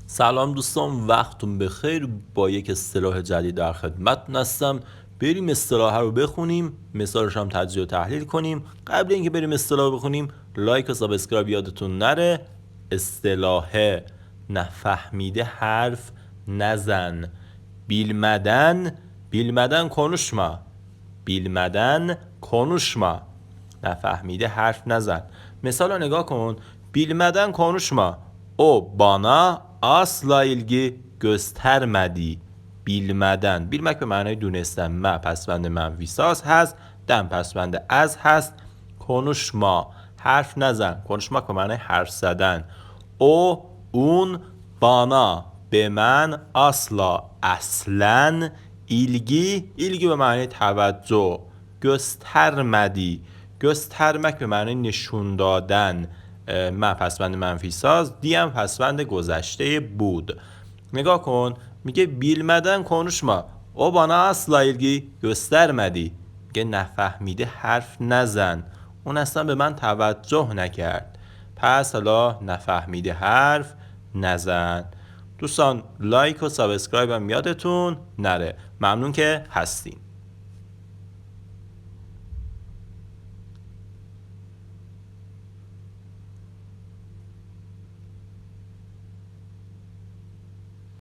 سلام دوستان، وقتتون بخیر. با یک اصطلاح جدید در خدمتتون هستم. بریم اصطلاح رو بخونیم، مثالش هم تجزیه و تحلیل کنیم. قبل اینکه بریم اصطلاح بخونیم، لایک و سابسکرایب یادتون نره. اصطلاح نفهمیده حرف نزن. Bilmeden konuşma. Bilmeden konuşma. نفهمیده حرف نزن. مثال رو نگاه کن. Bilmeden konuşma. O bana asla ilgi göstermedi. Bilmek به معنای دونستن. ما پسوند منفی ساز هست، دم پسوند از هست. konuşma حرف نزن. konuşmak به معنای حرف زدن. اون bana به من اصلا ilgi به معنای توجه. göstermek به معنای نشون دادن. ما پسوند منفی ساز، دی هم پسوند گذشته بود. نگاه کن، میگه bilmeden konuşma. O bana asla ilgi göstermedi. میگه نفهمیده حرف نزن، اون اصلا به من توجه نکرد. پس حالا نفهمیده حرف نزن. دوستان لایک و سابسکرایب هم یادتون نره. ممنون که هستین.